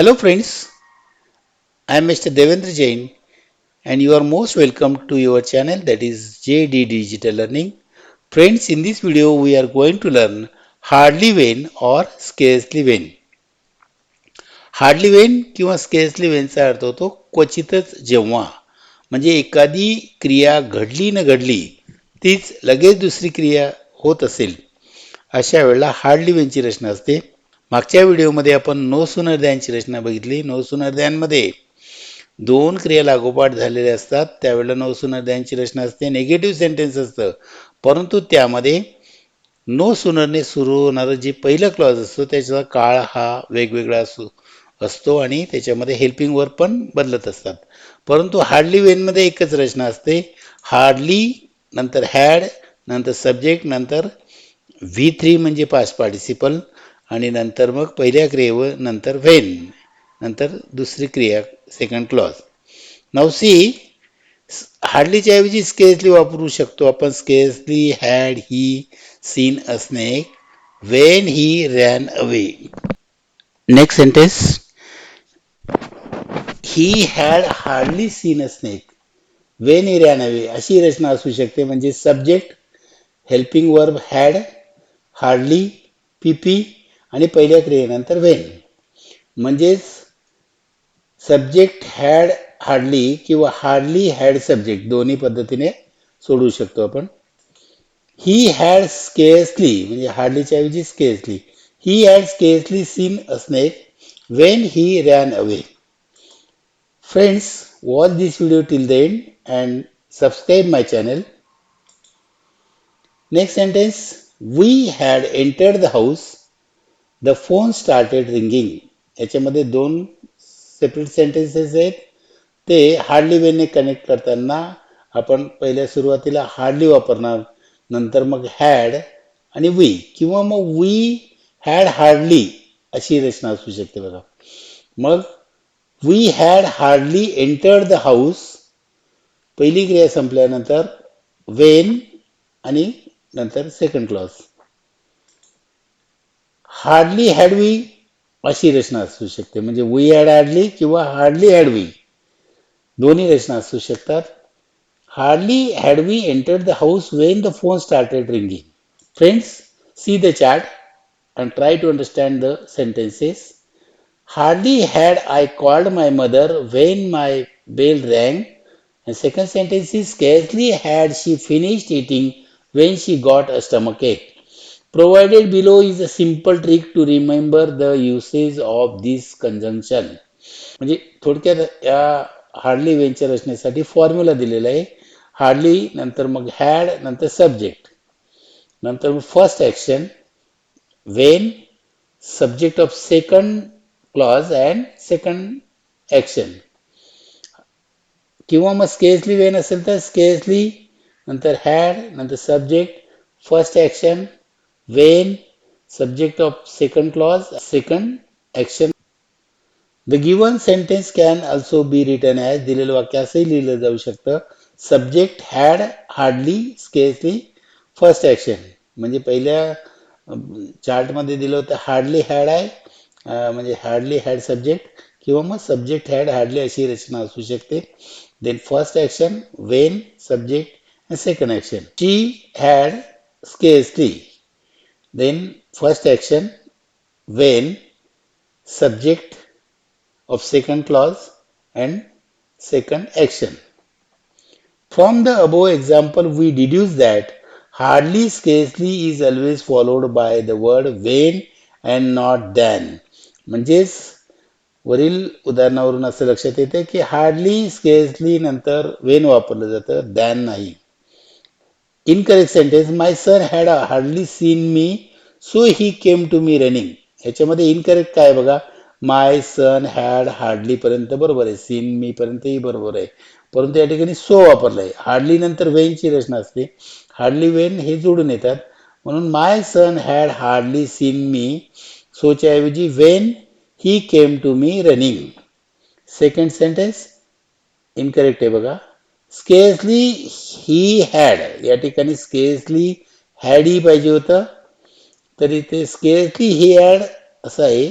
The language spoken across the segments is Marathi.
Hello friends, I am Mr. Devendra Jain and you are most welcome to your channel that is JD Digital Learning. Friends, in this video we are going to learn hardly when or scarcely when. Hardly Wien किंवा स्केर्सली वेनचा अर्थ होतो क्वचितच जेव्हा. म्हणजे एखादी क्रिया घडली न घडली तीच लगेच दुसरी क्रिया होत असेल अशा वेळेला हार्डली वेनची रचना असते. मागच्या व्हिडिओमध्ये आपण नो सुनर दॅनची रचना बघितली. नो सुनर दॅनमध्ये दोन क्रिया लागोपाठ झालेल्या असतात त्यावेळेला नो सुनर दॅनची रचना असते. निगेटिव्ह सेंटेन्स असतं परंतु त्यामध्ये नो सुनरने सुरू होणारं जे पहिलं क्लॉज असतो त्याचा काळ हा वेगवेगळा असतो आणि त्याच्यामध्ये हेल्पिंग वर्ब पण बदलत असतात. परंतु हार्डली वेनमध्ये एकच रचना असते. हार्डली नंतर हॅड नंतर सब्जेक्ट नंतर V3 म्हणजे पास्ट पार्टिसिपल आणि नंतर मग पहिल्या क्रियेवर नंतर व्हेन नंतर दुसरी क्रिया सेकंड क्लॉज. नाउ सी हार्डलीच्या ऐवजी स्केर्सली वापरू शकतो आपण. Scarcely had he seen a snake when he ran away. Next sentence he had hardly seen a snake when he ran away अशी रचना असू शकते. म्हणजे subject helping verb had hardly पीपी आणि पहिल्या क्रियेनंतर व्हेन. म्हणजेच सब्जेक्ट हॅड हार्डली किंवा हार्डली हॅड सब्जेक्ट दोन्ही पद्धतीने सोडू शकतो आपण. ही हॅड स्केर्सली म्हणजे हार्डलीच्या ऐवजी scarcely. He had scarcely seen a snake when he ran away. Friends, watch this video till the end and subscribe my channel. Next sentence, we had entered the house. The phone started ringing. याच्यामध्ये दोन सेपरेट सेंटेन्सेस आहेत. ते हार्डली वेनने कनेक्ट करताना आपण पहिल्या सुरुवातीला हार्डली वापरणार नंतर मग हॅड आणि वी किंवा मग वी हॅड हार्डली अशी रचना असू शकते बघा. मग we had hardly entered the house पहिली क्रिया संपल्यानंतर वेन आणि नंतर second clause. Hardly had we अशी रचना असू शकते. म्हणजे वी हॅड हार्डली किंवा हार्डली हॅड वी दोन्ही रचना असू शकतात. Hardly had we entered the house when the phone started ringing. Friends, see the chart and try to understand the sentences. Hardly had I called my mother when my bell rang. And second sentence is scarcely had she finished eating when she got a stomachache. Provided below is a simple trick to remember the usage of this conjunction. म्हणजे थोडक्यात या हार्डली वेनच्या रचनेसाठी फॉर्म्युला दिलेला आहे. हार्डली नंतर मग हॅड नंतर सब्जेक्ट नंतर first action when subject of second clause and second action किंवा मग स्केर्सली वेन असेल तर स्केर्सली नंतर हॅड नंतर subject first action when subject of second clause second action. The given sentence can also be written as दिलेलं वाक्य असंही लिहिलं जाऊ शकतं. Subject had hardly scarcely first action. म्हणजे पहिल्या चार्टमध्ये दिलं होतं हार्डली हॅड आहे म्हणजे हार्डली हॅड सब्जेक्ट किंवा मग सब्जेक्ट हॅड हार्डली अशी रचना असू शकते. Then first action when subject and second action. She had scarcely then first action when subject of second clause and second action. From the above example, we deduce that hardly scarcely is always followed by the word when and not than. म्हणजेच वरील उदाहरणावरून असं लक्षात येते की हार्डली स्केर्सली नंतर वेन वापरलं जातं दॅन नाही. Incorrect sentence my son had hardly seen me so he came to me running. याच्यामध्ये इनकरेक्ट काय बघा. माय सन हॅड हार्डली पर्यंत बरोबर आहे. सीन मी पर्यंतही बरोबर आहे. परंतु या ठिकाणी सो वापरलाय. हार्डली नंतर वेनची रचना असते. हार्डली वेन हे जोडून येतात म्हणून my son had hardly seen me सोच्या ऐवजी when he came to me running. Second sentence incorrect आहे बघा. स्केर्सली ही हॅड या ठिकाणी स्केर्सली हॅड ही पाहिजे होतं तरी ते स्केर्सली ही हॅड असं आहे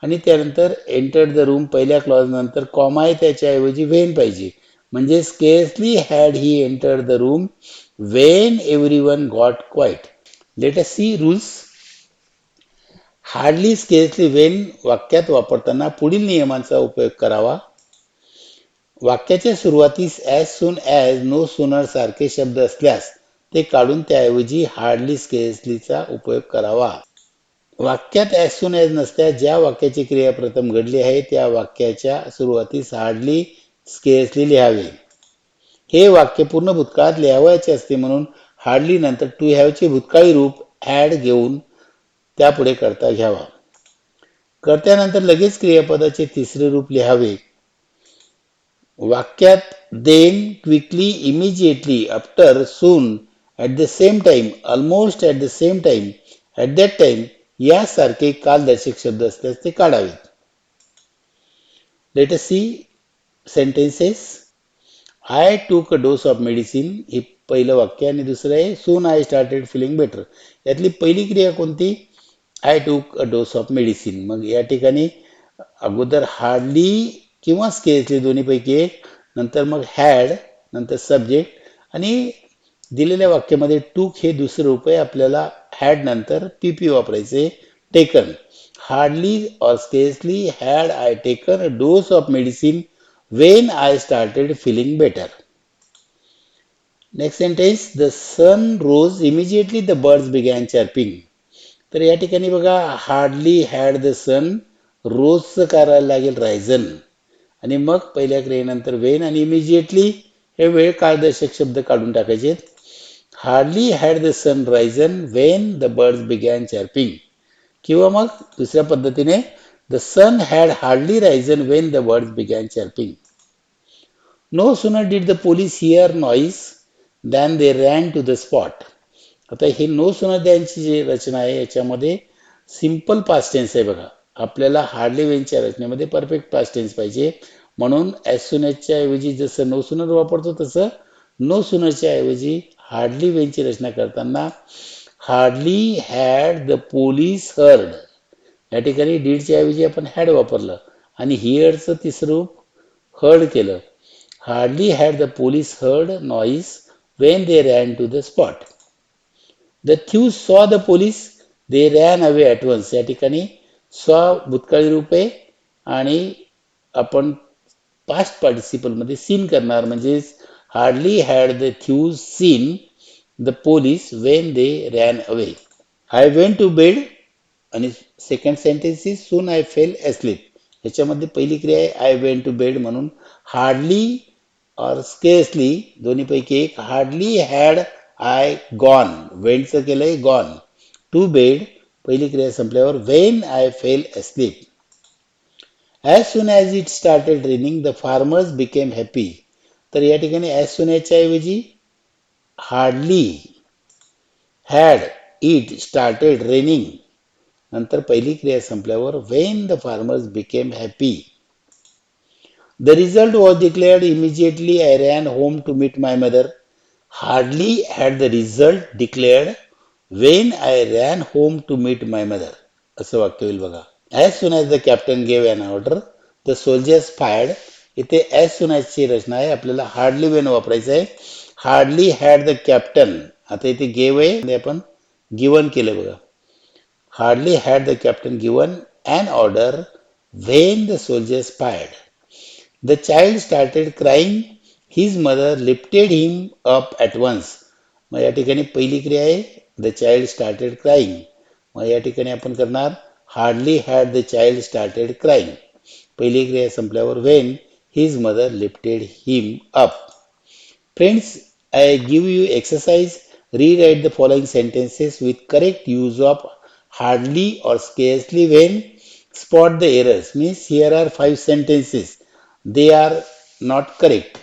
आणि त्यानंतर एंटर्ड द रूम पहिल्या क्लॉज नंतर कॉमा आहे त्याच्याऐवजी व्हेन पाहिजे. म्हणजे scarcely had he entered the room when everyone got quiet. Let us see rules. Hardly scarcely when वाक्यात वापरताना पुढील नियमांचा उपयोग करावा. वाक्याच्या सुरुवातीस as soon as, no sooner सारखे शब्द असल्यास ते काढून त्याऐवजी हार्डली स्केअर्सलीचा उपयोग करावा. वाक्यात ॲज सून ॲज नसल्यास ज्या वाक्याची क्रिया प्रथम घडली आहे त्या वाक्याच्या सुरुवातीस हार्डली स्केअर्सली लिहावे. हे वाक्य पूर्ण भूतकाळात लिहावयाचे असते म्हणून हार्डली नंतर टू हॅवचे भूतकाळी रूप हॅड घेऊन त्यापुढे कर्ता घ्यावा. कर्त्यानंतर लगेच क्रियापदाचे तिसरे रूप लिहावे. वाक्यात then, quickly, immediately, after, soon, at the same time, almost at the same time, at that time यासारखे कालदर्शक शब्द असल्यास ते काढावेत. Let us see sentences. I took a dose of medicine हे पहिलं वाक्य आणि दुसरं आहे सून आय स्टार्टेड फिलिंग बेटर. यातली पहिली क्रिया कोणती? I took a dose of medicine. मग या ठिकाणी अगोदर हार्डली किंवा स्केअर्सली दोन्हीपैकी एक, नंतर मग हॅड, नंतर सब्जेक्ट आणि दिलेल्या वाक्यामध्ये टूक हे दुसरं रूप आहे. आपल्याला हॅड नंतर पीपी वापरायचे. Taken. Hardly or scarcely had I taken a dose of medicine when I started feeling better. Next sentence, the sun rose immediately the birds began chirping. तर या ठिकाणी बघा हार्डली हॅड द सन, रोजचं करायला लागेल रायझन आणि मग पहिल्या क्रियेनंतर वेन आणि इमिजिएटली हे वेळ काळदर्शक शब्द काढून टाकायचे. Hardly had the sun risen when the birds began chirping. किंवा मग दुसऱ्या पद्धतीने the sun had hardly risen when the birds began chirping. No sooner did the police hear noise than they ran to the spot. आता हे नो सुनर द्यांची जी रचना आहे याच्यामध्ये सिंपल पास्ट टेन्स आहे बघा. आपल्याला हार्डली वेनच्या रचनेमध्ये परफेक्ट पास्ट टेन्स पाहिजे म्हणून ॲज सुनरच्या ऐवजी जसं नो सुनर वापरतो तसं नो सुनरच्या ऐवजी हार्डली वेनची रचना करताना hardly had the police heard या ठिकाणी डीडच्या ऐवजी आपण हॅड वापरलं आणि हिअरचं तिसरं रूप हर्ड केलं. Hardly had the police heard noise when they ran to the spot. The thieves saw the police, they ran away at once. या ठिकाणी saw भूतकाळी रूप आहे आणि आपण पास्ट पार्टिसिपल मध्ये सीन करणार म्हणजे hardly had the thieves seen the police when they ran away. I went to bed आणि second sentence is soon I fell asleep. याच्यामध्ये पहिली क्रिया आहे आय वेंट टू बेड म्हणून हार्डली और स्केअर्सली दोन्हीपैकी एक. हार्डली हॅड आय गॉन, वेंटचं केलंय गॉन. टू बेड पहिली क्रिया संपल्यावर when I fell asleep. As soon as it started raining the farmers became happy. तर या ठिकाणी ॲज सून याच्या ऐवजी hardly had it started raining नंतर पहिली क्रिया संपल्यावर Wien the farmers became happy. The result was declared immediately. I ran home to meet my mother. Hardly had the result declared when I ran home to meet my mother. असं वाक्य होईल बघा. As soon as the captain gave an order, the soldiers fired. इथे as soon as ची रचना आहे. आपल्याला हार्डली वेन वापरायचं आहे. Hardly had the captain. आता इथे गेव आहे आपण गिवन केलं बघा. Hardly had the captain given an order when the soldiers fired. The child started crying. His mother lifted him up at once. मग या ठिकाणी पहिली क्रिया आहे द चाइल्ड स्टार्टेड क्राईंग. मग या ठिकाणी आपण करणार hardly had the child started crying. पहिली क्रिया संपल्यावर Wien his mother lifted him up. Friends, I give you exercise. Rewrite the following sentences with correct use of hardly or scarcely when. Spot the errors. Means here are 5 sentences. They are not correct.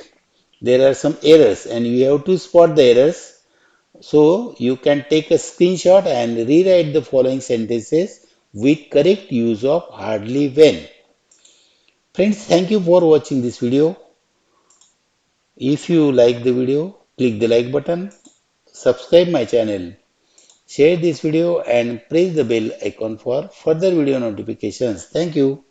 There are some errors and you have to spot the errors. So you can take a screenshot and rewrite the following sentences with correct use of hardly when. Friends, thank you for watching this video. If you like the video, click the like button, subscribe my channel, Share this video and press the bell icon for further video notifications. Thank you.